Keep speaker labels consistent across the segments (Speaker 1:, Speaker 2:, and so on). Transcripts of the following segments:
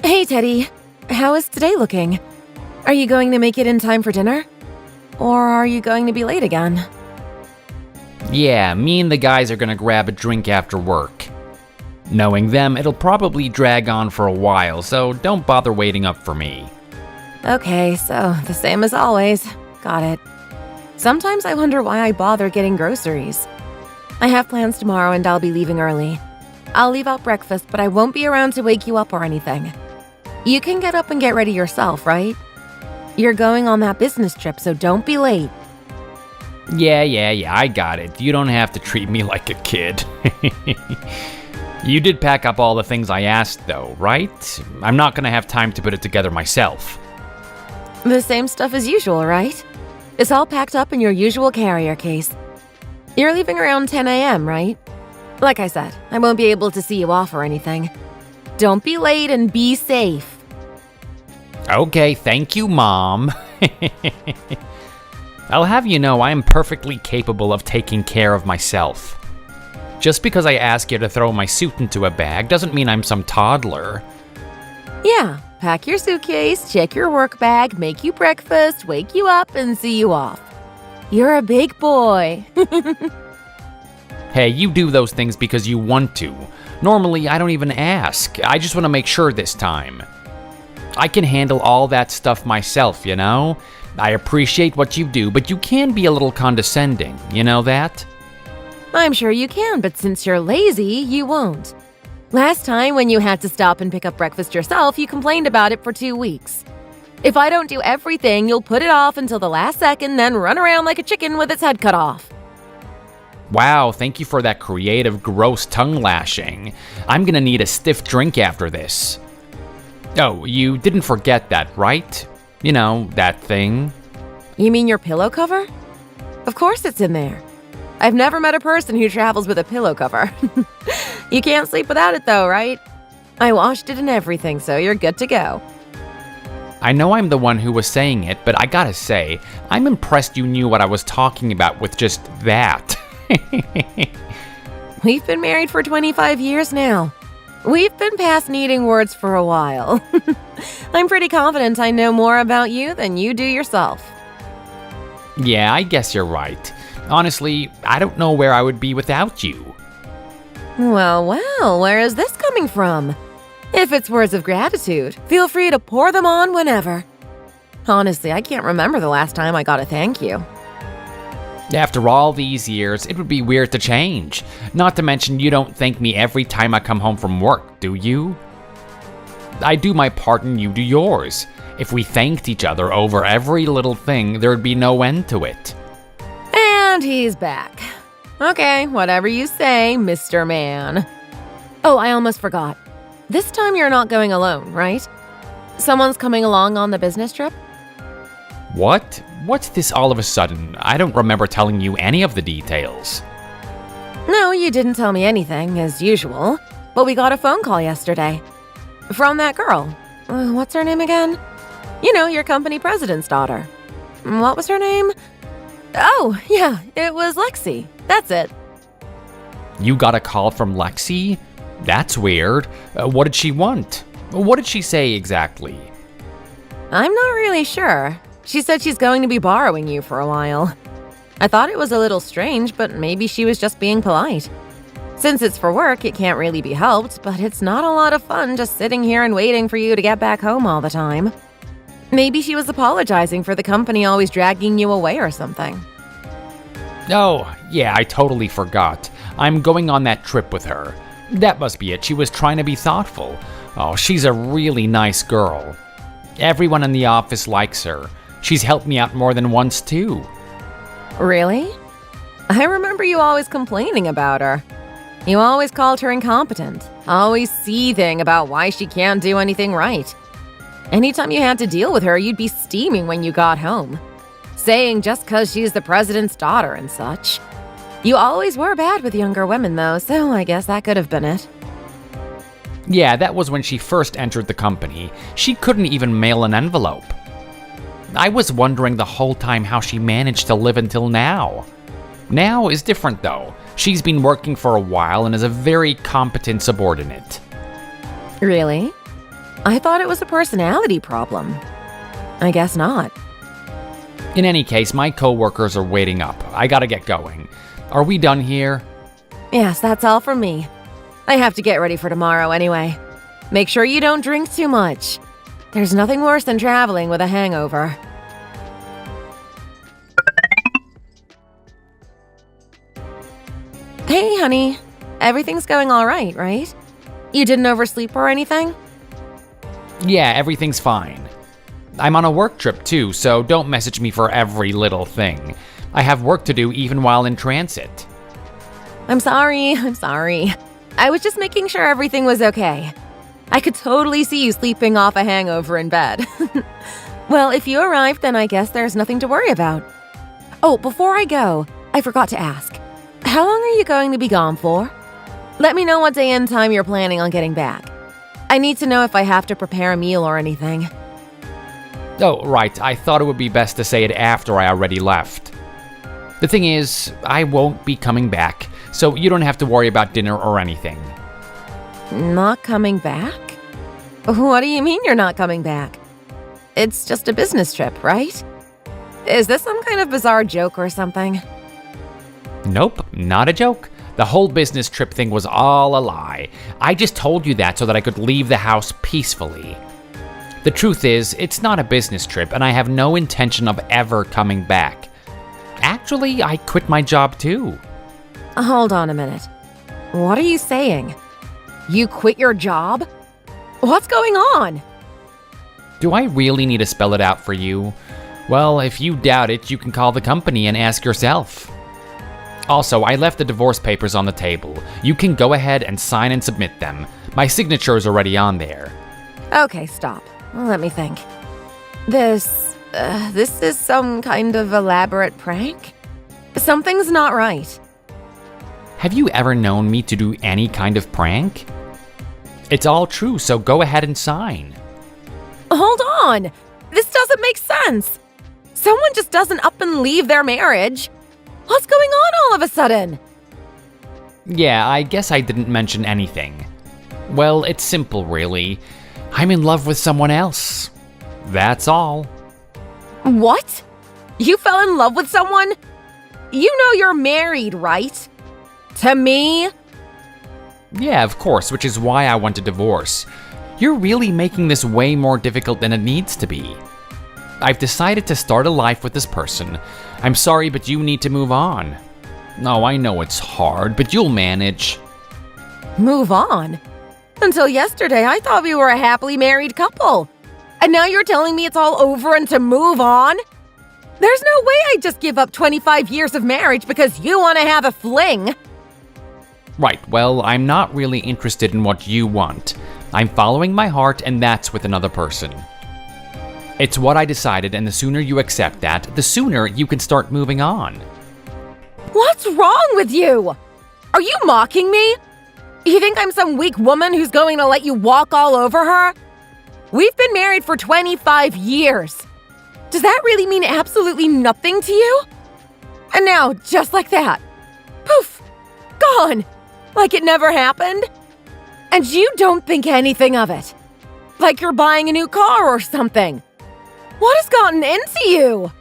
Speaker 1: Hey, Teddy. How is today looking? Are you going to make it in time for dinner? Or are you going to be late again?
Speaker 2: Yeah, me and the guys are gonna grab a drink after work. Knowing them, it'll probably drag on for a while, so don't bother waiting up for me.
Speaker 1: Okay, so the same as always. Got it. Sometimes I wonder why I bother getting groceries. I have plans tomorrow and I'll be leaving early. I'll leave out breakfast, but I won't be around to wake you up or anything. You can get up and get ready yourself, right? You're going on that business trip, so don't be late.
Speaker 2: Yeah, I got it. You don't have to treat me like a kid. You did pack up all the things I asked, though, right? I'm not gonna have time to put it together myself.
Speaker 1: The same stuff as usual, right? It's all packed up in your usual carrier case. You're leaving around 10 a.m., right? Like I said, I won't be able to see you off or anything. Don't be late and be safe.
Speaker 2: Okay, thank you, Mom. I'll have you know I am perfectly capable of taking care of myself. Just because I ask you to throw my suit into a bag doesn't mean I'm some toddler.
Speaker 1: Yeah, pack your suitcase, check your work bag, make you breakfast, wake you up, and see you off. You're a big boy.
Speaker 2: Hey, you do those things because you want to. Normally, I don't even ask. I just want to make sure this time. I can handle all that stuff myself, you know? I appreciate what you do, but you can be a little condescending, you know that?
Speaker 1: I'm sure you can, but since you're lazy, you won't. Last time when you had to stop and pick up breakfast yourself, you complained about it for 2 weeks. If I don't do everything, you'll put it off until the last second, then run around like a chicken with its head cut off.
Speaker 2: Wow, thank you for that creative, gross tongue lashing. I'm gonna need a stiff drink after this. Oh, you didn't forget that, right? You know, that thing.
Speaker 1: You mean your pillow cover? Of course it's in there. I've never met a person who travels with a pillow cover. You can't sleep without it though, right? I washed it and everything, so you're good to go.
Speaker 2: I know I'm the one who was saying it, but I gotta say, I'm impressed you knew what I was talking about with just that.
Speaker 1: We've been married for 25 years now. We've been past needing words for a while. I'm pretty confident I know more about you than you do yourself.
Speaker 2: Yeah, I guess you're right. Honestly, I don't know where I would be without you.
Speaker 1: Well, where is this coming from? If it's words of gratitude, feel free to pour them on whenever. Honestly, I can't remember the last time I got a thank you.
Speaker 2: After all these years, it would be weird to change. Not to mention you don't thank me every time I come home from work, do you? I do my part and you do yours. If we thanked each other over every little thing, there'd be no end to it.
Speaker 1: And he's back. Okay, whatever you say, Mr. Man. Oh, I almost forgot. This time you're not going alone, right? Someone's coming along on the business trip?
Speaker 2: What? What's this all of a sudden? I don't remember telling you any of the details.
Speaker 1: No, you didn't tell me anything, as usual. But we got a phone call yesterday. From that girl. What's her name again? You know, your company president's daughter. What was her name? Oh, yeah, it was Lexi. That's it.
Speaker 2: You got a call from Lexi? That's weird. What did she want? What did she say exactly?
Speaker 1: I'm not really sure. She said she's going to be borrowing you for a while. I thought it was a little strange, but maybe she was just being polite. Since it's for work, it can't really be helped, but it's not a lot of fun just sitting here and waiting for you to get back home all the time. Maybe she was apologizing for the company always dragging you away or something.
Speaker 2: Oh, yeah, I totally forgot. I'm going on that trip with her. That must be it. She was trying to be thoughtful. Oh, she's a really nice girl. Everyone in the office likes her. She's helped me out more than once, too.
Speaker 1: Really? I remember you always complaining about her. You always called her incompetent, always seething about why she can't do anything right. Anytime you had to deal with her, you'd be steaming when you got home, saying just 'cause she's the president's daughter and such. You always were bad with younger women, though, so I guess that could have been it.
Speaker 2: Yeah, that was when she first entered the company. She couldn't even mail an envelope. I was wondering the whole time how she managed to live until now. Now is different, though. She's been working for a while and is a very competent subordinate.
Speaker 1: Really? I thought it was a personality problem. I guess not.
Speaker 2: In any case, my coworkers are waiting up. I gotta get going. Are we done here?
Speaker 1: Yes, that's all from me. I have to get ready for tomorrow anyway. Make sure you don't drink too much. There's nothing worse than traveling with a hangover. Hey, honey. Everything's going all right? You didn't oversleep or anything?
Speaker 2: Yeah, everything's fine. I'm on a work trip too, so don't message me for every little thing. I have work to do even while in transit.
Speaker 1: I'm sorry. I was just making sure everything was okay. I could totally see you sleeping off a hangover in bed. Well, if you arrived, then I guess there's nothing to worry about. Oh, before I go, I forgot to ask. How long are you going to be gone for? Let me know what day and time you're planning on getting back. I need to know if I have to prepare a meal or anything.
Speaker 2: Oh, right, I thought it would be best to say it after I already left. The thing is, I won't be coming back, so you don't have to worry about dinner or anything.
Speaker 1: Not coming back? What do you mean you're not coming back? It's just a business trip, right? Is this some kind of bizarre joke or something?
Speaker 2: Nope, not a joke. The whole business trip thing was all a lie. I just told you that so that I could leave the house peacefully. The truth is, it's not a business trip, and I have no intention of ever coming back. Actually, I quit my job too.
Speaker 1: Hold on a minute. What are you saying? You quit your job? What's going on?
Speaker 2: Do I really need to spell it out for you? Well, if you doubt it, you can call the company and ask yourself. Also, I left the divorce papers on the table. You can go ahead and sign and submit them. My signature is already on there.
Speaker 1: Okay, stop. Let me think. This is some kind of elaborate prank? Something's not right.
Speaker 2: Have you ever known me to do any kind of prank? It's all true, so go ahead and sign.
Speaker 1: Hold on! This doesn't make sense! Someone just doesn't up and leave their marriage. What's going on all of a sudden?
Speaker 2: Yeah, I guess I didn't mention anything. Well, it's simple, really. I'm in love with someone else. That's all.
Speaker 1: What? You fell in love with someone? You know you're married, right? To me?
Speaker 2: Yeah, of course, which is why I want a divorce. You're really making this way more difficult than it needs to be. I've decided to start a life with this person. I'm sorry, but you need to move on. No, I know it's hard, but you'll manage.
Speaker 1: Move on? Until yesterday, I thought we were a happily married couple. And now you're telling me it's all over and to move on? There's no way I'd just give up 25 years of marriage because you want to have a fling.
Speaker 2: Right, well, I'm not really interested in what you want. I'm following my heart, and that's with another person. It's what I decided, and the sooner you accept that, the sooner you can start moving on.
Speaker 1: What's wrong with you? Are you mocking me? You think I'm some weak woman who's going to let you walk all over her? We've been married for 25 years. Does that really mean absolutely nothing to you? And now, just like that, poof, gone, like it never happened? And you don't think anything of it. Like you're buying a new car or something. What has gotten into you?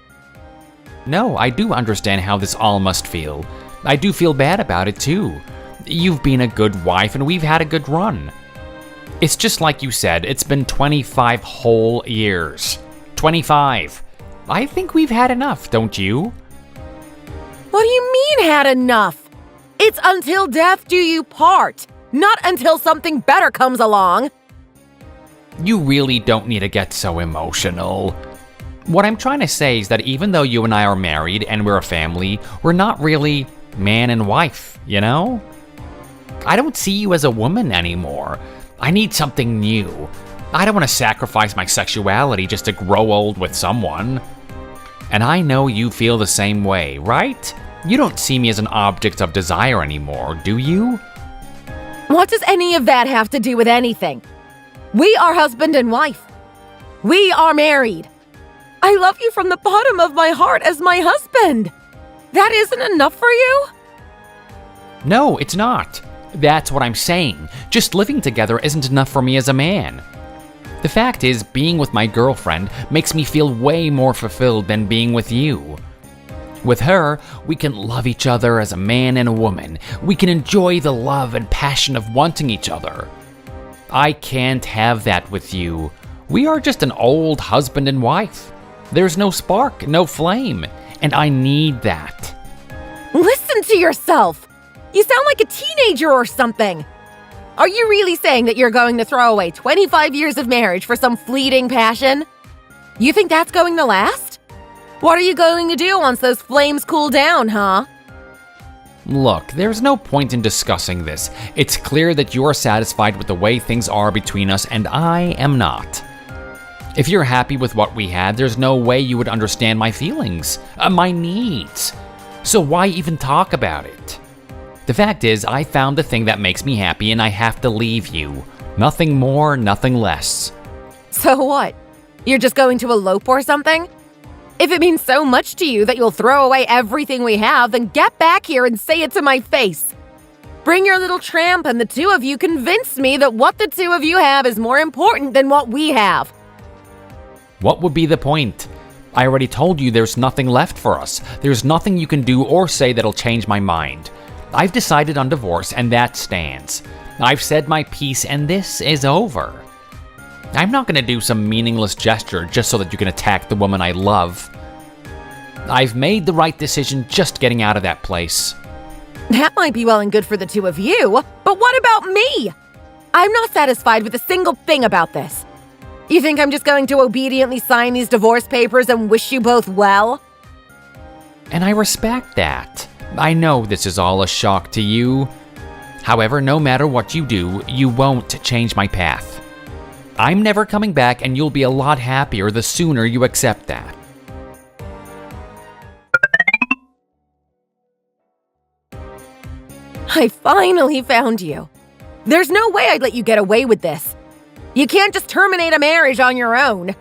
Speaker 2: No, I do understand how this all must feel. I do feel bad about it too. You've been a good wife and we've had a good run. It's just like you said, it's been 25 whole years. 25. I think we've had enough, don't you?
Speaker 1: What do you mean had enough? It's until death do you part, not until something better comes along.
Speaker 2: You really don't need to get so emotional. What I'm trying to say is that even though you and I are married and we're a family, we're not really man and wife, you know? I don't see you as a woman anymore. I need something new. I don't want to sacrifice my sexuality just to grow old with someone. And I know you feel the same way, right? You don't see me as an object of desire anymore, do you?
Speaker 1: What does any of that have to do with anything? We are husband and wife. We are married. I love you from the bottom of my heart as my husband. That isn't enough for you?
Speaker 2: No, it's not. That's what I'm saying. Just living together isn't enough for me as a man. The fact is, being with my girlfriend makes me feel way more fulfilled than being with you. With her, we can love each other as a man and a woman. We can enjoy the love and passion of wanting each other. I can't have that with you. We are just an old husband and wife. There's no spark, no flame, and I need that.
Speaker 1: Listen to yourself! You sound like a teenager or something! Are you really saying that you're going to throw away 25 years of marriage for some fleeting passion? You think that's going to last? What are you going to do once those flames cool down, huh?
Speaker 2: Look, there's no point in discussing this. It's clear that you're satisfied with the way things are between us, and I am not. If you're happy with what we had, there's no way you would understand my feelings, my needs. So why even talk about it? The fact is, I found the thing that makes me happy and I have to leave you. Nothing more, nothing less.
Speaker 1: So what? You're just going to elope or something? If it means so much to you that you'll throw away everything we have, then get back here and say it to my face. Bring your little tramp and the two of you convince me that what the two of you have is more important than what we have.
Speaker 2: What would be the point? I already told you there's nothing left for us. There's nothing you can do or say that'll change my mind. I've decided on divorce and that stands. I've said my piece and this is over. I'm not going to do some meaningless gesture just so that you can attack the woman I love. I've made the right decision just getting out of that place.
Speaker 1: That might be well and good for the two of you, but what about me? I'm not satisfied with a single thing about this. You think I'm just going to obediently sign these divorce papers and wish you both well?
Speaker 2: And I respect that. I know this is all a shock to you. However, no matter what you do, you won't change my path. I'm never coming back, and you'll be a lot happier the sooner you accept that.
Speaker 1: I finally found you. There's no way I'd let you get away with this. You can't just terminate a marriage on your own.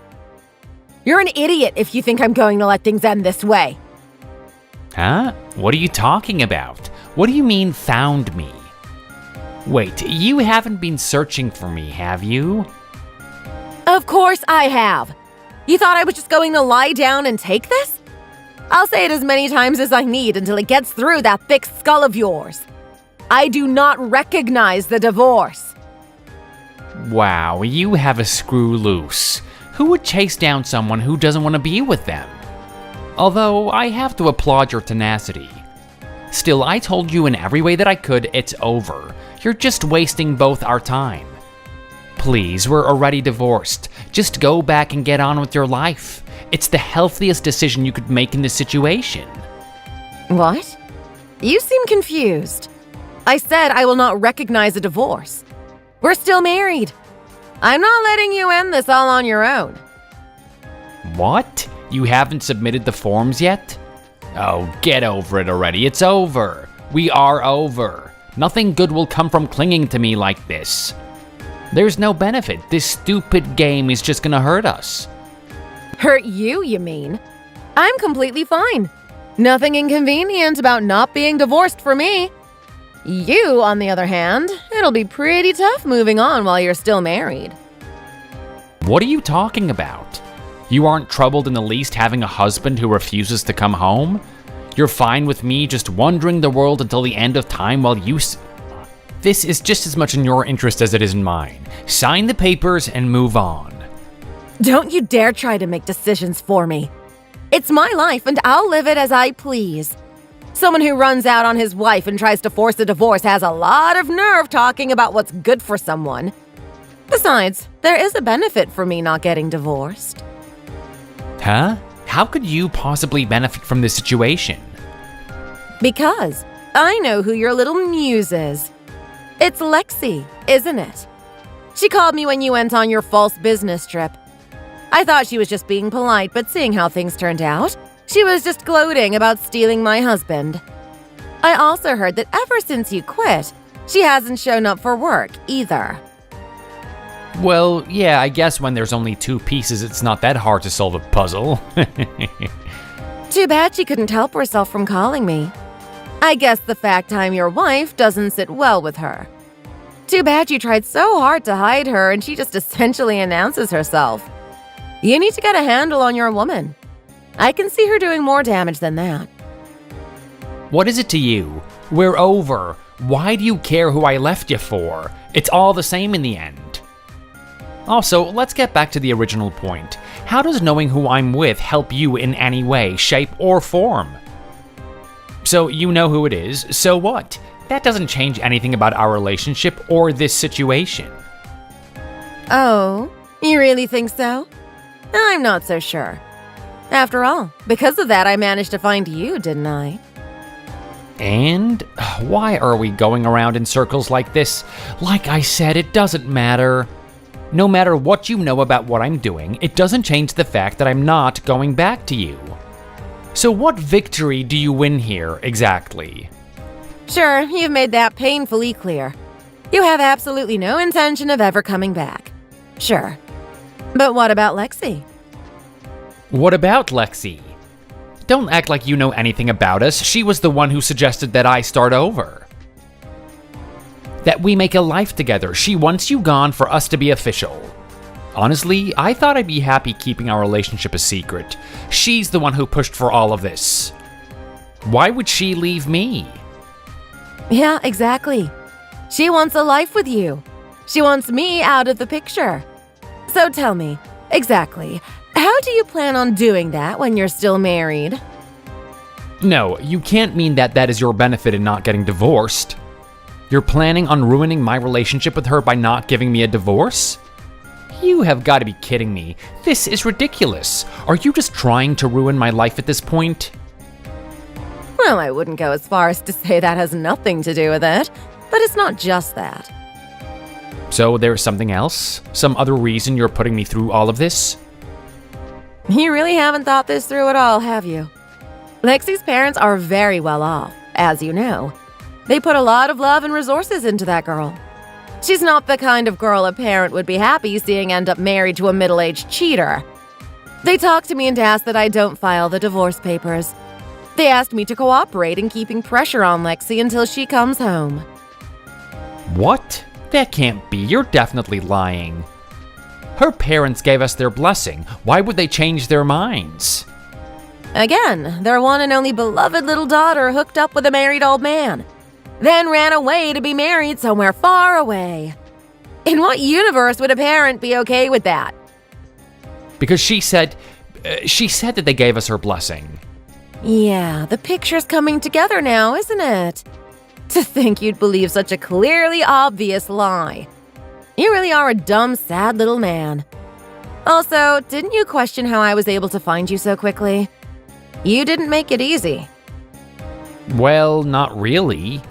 Speaker 1: You're an idiot if you think I'm going to let things end this way.
Speaker 2: Huh? What are you talking about? What do you mean, found me? Wait, you haven't been searching for me, have you?
Speaker 1: Of course I have. You thought I was just going to lie down and take this? I'll say it as many times as I need until it gets through that thick skull of yours. I do not recognize the divorce.
Speaker 2: Wow, you have a screw loose. Who would chase down someone who doesn't want to be with them? Although, I have to applaud your tenacity. Still, I told you in every way that I could, it's over. You're just wasting both our time. Please, we're already divorced. Just go back and get on with your life. It's the healthiest decision you could make in this situation.
Speaker 1: What? You seem confused. I said I will not recognize a divorce. We're still married. I'm not letting you end this all on your own.
Speaker 2: What? You haven't submitted the forms yet? Oh, get over it already. It's over. We are over. Nothing good will come from clinging to me like this. There's no benefit. This stupid game is just gonna hurt us.
Speaker 1: Hurt you, you mean? I'm completely fine. Nothing inconvenient about not being divorced for me. You, on the other hand, it'll be pretty tough moving on while you're still married.
Speaker 2: What are you talking about? You aren't troubled in the least having a husband who refuses to come home? You're fine with me just wandering the world until the end of time while you... This is just as much in your interest as it is in mine. Sign the papers and move on.
Speaker 1: Don't you dare try to make decisions for me. It's my life and I'll live it as I please. Someone who runs out on his wife and tries to force a divorce has a lot of nerve talking about what's good for someone. Besides, there is a benefit for me not getting divorced.
Speaker 2: Huh? How could you possibly benefit from this situation?
Speaker 1: Because I know who your little muse is. It's Lexi, isn't it? She called me when you went on your false business trip. I thought she was just being polite, but seeing how things turned out, she was just gloating about stealing my husband. I also heard that ever since you quit, she hasn't shown up for work either.
Speaker 2: Well, yeah, I guess when there's only two pieces, it's not that hard to solve a puzzle.
Speaker 1: Too bad she couldn't help herself from calling me. I guess the fact I'm your wife doesn't sit well with her. Too bad you tried so hard to hide her and she just essentially announces herself. You need to get a handle on your woman. I can see her doing more damage than that.
Speaker 2: What is it to you? We're over. Why do you care who I left you for? It's all the same in the end. Also, let's get back to the original point. How does knowing who I'm with help you in any way, shape, or form? So you know who it is, so what? That doesn't change anything about our relationship or this situation.
Speaker 1: Oh, you really think so? I'm not so sure. After all, because of that I managed to find you, didn't I?
Speaker 2: And why are we going around in circles like this? Like I said, it doesn't matter. No matter what you know about what I'm doing, it doesn't change the fact that I'm not going back to you. So what victory do you win here, exactly?
Speaker 1: Sure, you've made that painfully clear. You have absolutely no intention of ever coming back. Sure. But what about Lexi?
Speaker 2: What about Lexi? Don't act like you know anything about us. She was the one who suggested that I start over. That we make a life together. She wants you gone for us to be official. Honestly, I thought I'd be happy keeping our relationship a secret. She's the one who pushed for all of this. Why would she leave me?
Speaker 1: Yeah, exactly. She wants a life with you. She wants me out of the picture. So tell me, exactly, how do you plan on doing that when you're still married?
Speaker 2: No, you can't mean that that is your benefit in not getting divorced. You're planning on ruining my relationship with her by not giving me a divorce? You have got to be kidding me. This is ridiculous. Are you just trying to ruin my life at this point?
Speaker 1: Well, I wouldn't go as far as to say that has nothing to do with it, but it's not just that.
Speaker 2: So there's something else? Some other reason you're putting me through all of this?
Speaker 1: You really haven't thought this through at all, have you? Lexi's parents are very well off, as you know. They put a lot of love and resources into that girl. She's not the kind of girl a parent would be happy seeing end up married to a middle-aged cheater. They talked to me and asked that I don't file the divorce papers. They asked me to cooperate in keeping pressure on Lexi until she comes home.
Speaker 2: What? That can't be. You're definitely lying. Her parents gave us their blessing. Why would they change their minds?
Speaker 1: Again, their one and only beloved little daughter hooked up with a married old man, then ran away to be married somewhere far away. In what universe would a parent be okay with that?
Speaker 2: Because she said that they gave us her blessing.
Speaker 1: Yeah, the picture's coming together now, isn't it? To think you'd believe such a clearly obvious lie. You really are a dumb, sad little man. Also, didn't you question how I was able to find you so quickly? You didn't make it easy.
Speaker 2: Well, not really.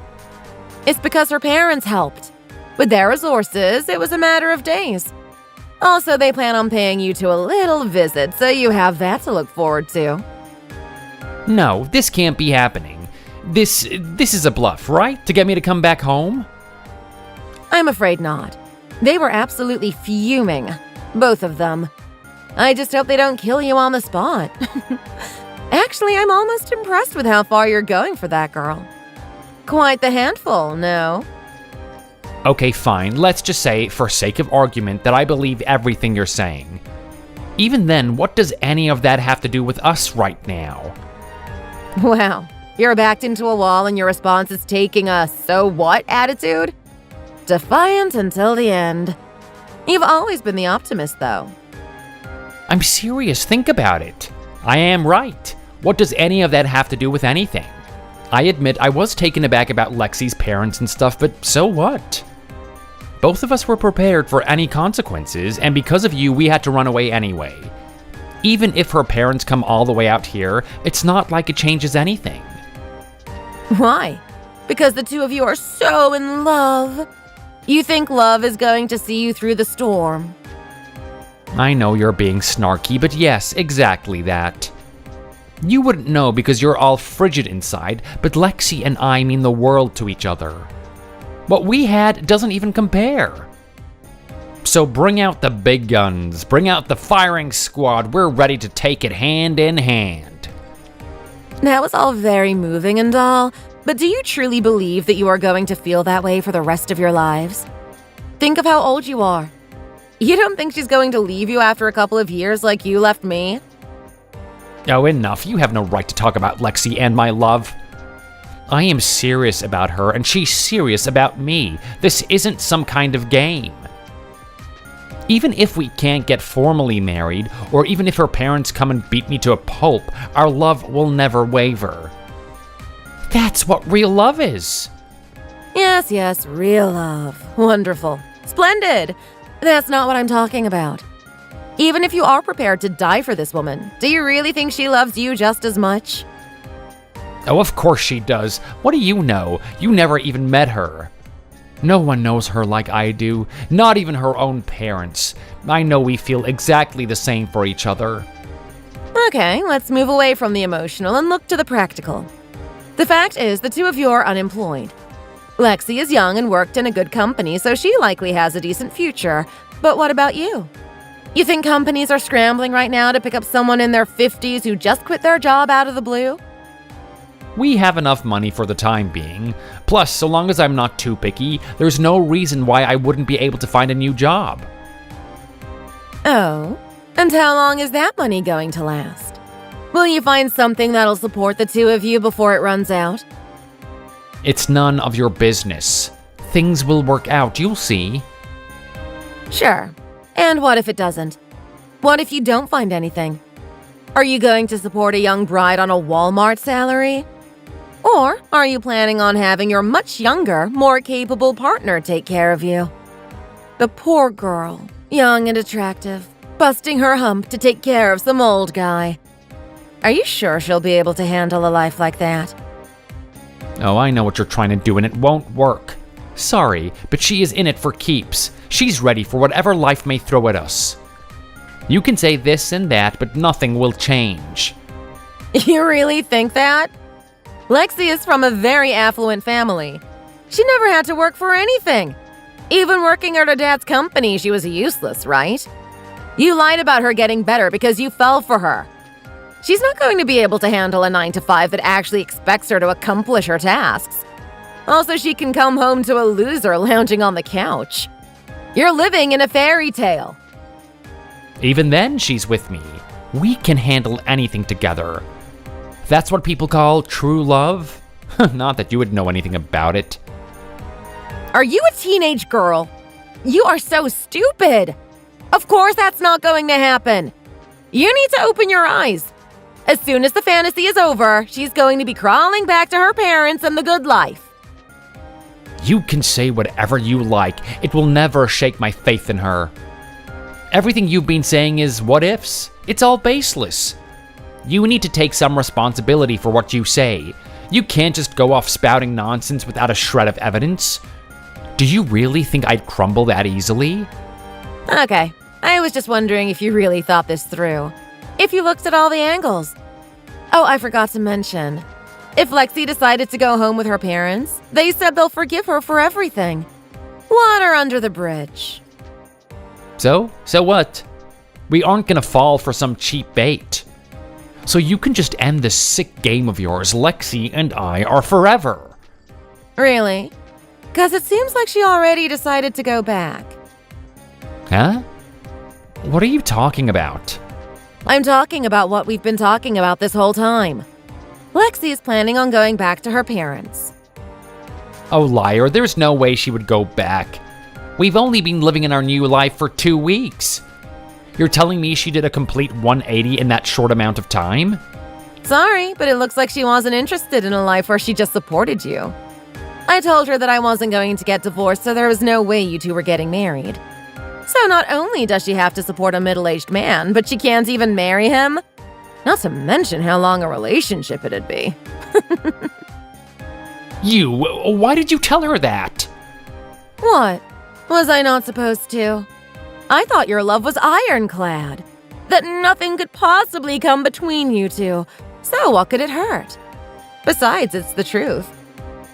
Speaker 1: It's because her parents helped. With their resources, it was a matter of days. Also, they plan on paying you to a little visit, so you have that to look forward to.
Speaker 2: No, this can't be happening. This is a bluff, right? To get me to come back home?
Speaker 1: I'm afraid not. They were absolutely fuming. Both of them. I just hope they don't kill you on the spot. Actually, I'm almost impressed with how far you're going for that girl. Quite the handful, no?
Speaker 2: Okay, fine. Let's just say, for sake of argument, that I believe everything you're saying. Even then, what does any of that have to do with us right now?
Speaker 1: Wow, you're backed into a wall and your response is taking a so what attitude? Defiant until the end. You've always been the optimist, though.
Speaker 2: I'm serious, think about it. I am right. What does any of that have to do with anything? I admit I was taken aback about Lexi's parents and stuff, but so what? Both of us were prepared for any consequences, and because of you, we had to run away anyway. Even if her parents come all the way out here, it's not like it changes anything.
Speaker 1: Why? Because the two of you are so in love. You think love is going to see you through the storm.
Speaker 2: I know you're being snarky, but yes, exactly that. You wouldn't know because you're all frigid inside, but Lexi and I mean the world to each other. What we had doesn't even compare. So bring out the big guns, bring out the firing squad, we're ready to take it hand in hand.
Speaker 1: That was all very moving and all, but do you truly believe that you are going to feel that way for the rest of your lives? Think of how old you are. You don't think she's going to leave you after a couple of years like you left me?
Speaker 2: Oh, enough. You have no right to talk about Lexi and my love. I am serious about her, and she's serious about me. This isn't some kind of game. Even if we can't get formally married, or even if her parents come and beat me to a pulp, our love will never waver. That's what real love is.
Speaker 1: Yes, real love. Wonderful. Splendid. That's not what I'm talking about. Even if you are prepared to die for this woman, do you really think she loves you just as much?
Speaker 2: Oh, of course she does. What do you know? You never even met her. No one knows her like I do, not even her own parents. I know we feel exactly the same for each other.
Speaker 1: Okay, let's move away from the emotional and look to the practical. The fact is, the two of you are unemployed. Lexi is young and worked in a good company, so she likely has a decent future. But what about you? You think companies are scrambling right now to pick up someone in their 50s who just quit their job out of the blue?
Speaker 2: We have enough money for the time being. Plus, so long as I'm not too picky, there's no reason why I wouldn't be able to find a new job.
Speaker 1: Oh, and how long is that money going to last? Will you find something that'll support the two of you before it runs out?
Speaker 2: It's none of your business. Things will work out, you'll see.
Speaker 1: Sure. And what if it doesn't? What if you don't find anything? Are you going to support a young bride on a Walmart salary? Or are you planning on having your much younger, more capable partner take care of you? The poor girl, young and attractive, busting her hump to take care of some old guy. Are you sure she'll be able to handle a life like that?
Speaker 2: Oh, I know what you're trying to do, and it won't work. Sorry, but she is in it for keeps. She's ready for whatever life may throw at us. You can say this and that, but nothing will change.
Speaker 1: You really think that? Lexi is from a very affluent family. She never had to work for anything. Even working at her dad's company, she was useless, right? You lied about her getting better because you fell for her. She's not going to be able to handle a 9-to-5 that actually expects her to accomplish her tasks. Also, she can come home to a loser lounging on the couch. You're living in a fairy tale.
Speaker 2: Even then, she's with me. We can handle anything together. That's what people call true love? Not that you would know anything about it.
Speaker 1: Are you a teenage girl? You are so stupid. Of course that's not going to happen. You need to open your eyes. As soon as the fantasy is over, she's going to be crawling back to her parents and the good life.
Speaker 2: You can say whatever you like. It will never shake my faith in her. Everything you've been saying is what ifs. It's all baseless. You need to take some responsibility for what you say. You can't just go off spouting nonsense without a shred of evidence. Do you really think I'd crumble that easily?
Speaker 1: Okay, I was just wondering if you really thought this through. If you looked at all the angles. Oh, I forgot to mention. If Lexi decided to go home with her parents, they said they'll forgive her for everything. Water under the bridge.
Speaker 2: So what? We aren't gonna fall for some cheap bait. So you can just end this sick game of yours. Lexi and I are forever.
Speaker 1: Really? Because it seems like she already decided to go back.
Speaker 2: Huh? What are you talking about?
Speaker 1: I'm talking about what we've been talking about this whole time. Lexi is planning on going back to her parents.
Speaker 2: Oh, liar, there's no way she would go back. We've only been living in our new life for 2 weeks. You're telling me she did a complete 180 in that short amount of time?
Speaker 1: Sorry, but it looks like she wasn't interested in a life where she just supported you. I told her that I wasn't going to get divorced, so there was no way you two were getting married. So not only does she have to support a middle-aged man, but she can't even marry him? Not to mention how long a relationship it'd be.
Speaker 2: Why did you tell her that?
Speaker 1: What? Was I not supposed to? I thought your love was ironclad. That nothing could possibly come between you two. So what could it hurt? Besides, it's the truth.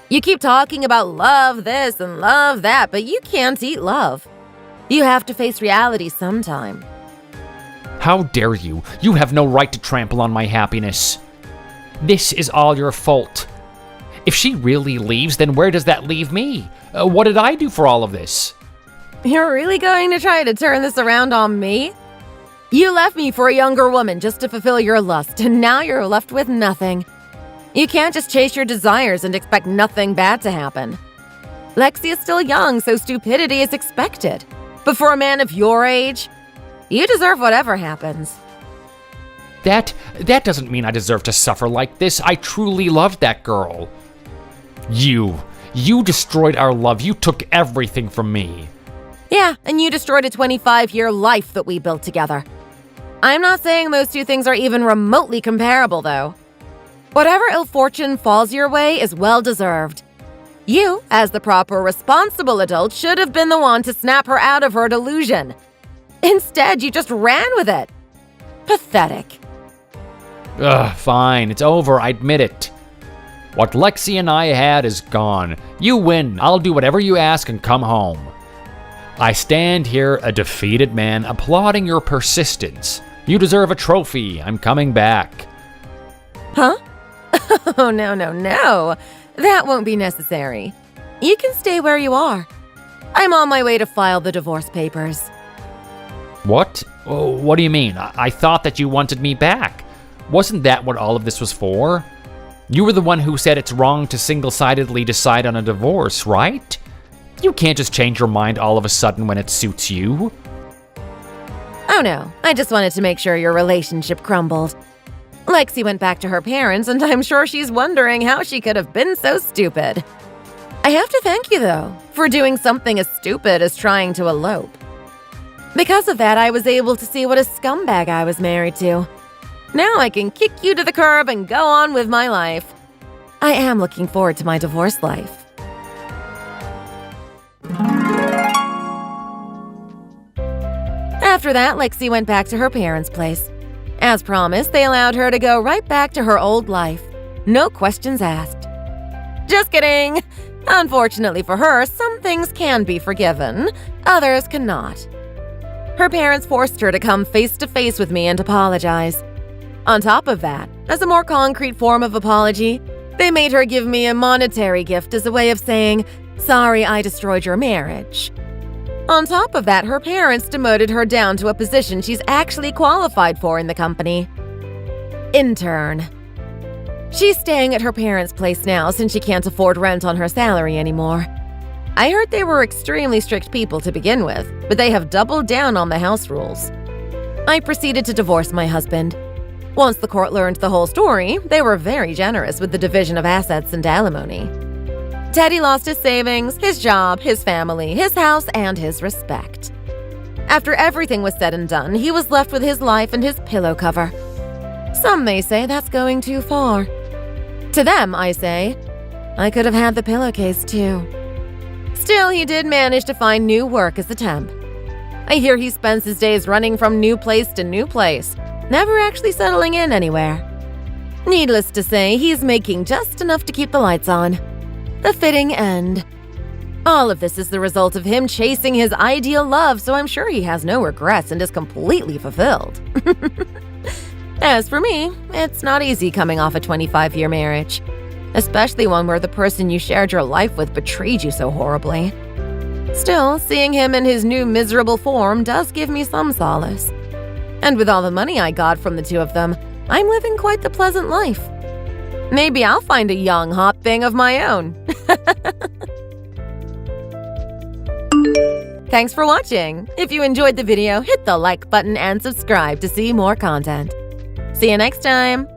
Speaker 1: You keep talking about love this and love that, but you can't eat love. You have to face reality sometime.
Speaker 2: How dare you? You have no right to trample on my happiness. This is all your fault. If she really leaves, then where does that leave me? What did I do for all of this?
Speaker 1: You're really going to try to turn this around on me? You left me for a younger woman just to fulfill your lust, and now you're left with nothing. You can't just chase your desires and expect nothing bad to happen. Lexi is still young, so stupidity is expected. But for a man of your age, you deserve whatever happens.
Speaker 2: That doesn't mean I deserve to suffer like this. I truly loved that girl. You destroyed our love. You took everything from me.
Speaker 1: Yeah, and you destroyed a 25-year life that we built together. I'm not saying those two things are even remotely comparable, though. Whatever ill fortune falls your way is well-deserved. You, as the proper responsible adult, should have been the one to snap her out of her delusion. Instead, you just ran with it. Pathetic.
Speaker 2: Ugh, fine, it's over, I admit it. What Lexi and I had is gone. You win. I'll do whatever you ask and come home. I stand here, a defeated man, applauding your persistence. You deserve a trophy. I'm coming back.
Speaker 1: Huh? Oh, no. That won't be necessary. You can stay where you are. I'm on my way to file the divorce papers.
Speaker 2: What? Oh, what do you mean? I thought that you wanted me back. Wasn't that what all of this was for? You were the one who said it's wrong to single-sidedly decide on a divorce, right? You can't just change your mind all of a sudden when it suits you.
Speaker 1: Oh no, I just wanted to make sure your relationship crumbled. Lexi went back to her parents, and I'm sure she's wondering how she could have been so stupid. I have to thank you, though, for doing something as stupid as trying to elope. Because of that, I was able to see what a scumbag I was married to. Now I can kick you to the curb and go on with my life. I am looking forward to my divorce life. After that, Lexi went back to her parents' place. As promised, they allowed her to go right back to her old life. No questions asked. Just kidding! Unfortunately for her, some things can be forgiven, others cannot. Her parents forced her to come face to face with me and apologize. On top of that, as a more concrete form of apology, they made her give me a monetary gift as a way of saying, "Sorry I destroyed your marriage." On top of that, her parents demoted her down to a position she's actually qualified for in the company. Intern. She's staying at her parents' place now since she can't afford rent on her salary anymore. I heard they were extremely strict people to begin with, but they have doubled down on the house rules. I proceeded to divorce my husband. Once the court learned the whole story, they were very generous with the division of assets and alimony. Teddy lost his savings, his job, his family, his house, and his respect. After everything was said and done, he was left with his life and his pillow cover. Some may say that's going too far. To them, I say, I could have had the pillowcase too. Still, he did manage to find new work as a temp. I hear he spends his days running from new place to new place, never actually settling in anywhere. Needless to say, he's making just enough to keep the lights on. The fitting end. All of this is the result of him chasing his ideal love, so I'm sure he has no regrets and is completely fulfilled. As for me, it's not easy coming off a 25-year marriage, especially one where the person you shared your life with betrayed you so horribly. Still, seeing him in his new miserable form does give me some solace. And with all the money I got from the two of them, I'm living quite the pleasant life. Maybe I'll find a young, hot thing of my own. Thanks for watching. If you enjoyed the video, hit the like button and subscribe to see more content. See you next time.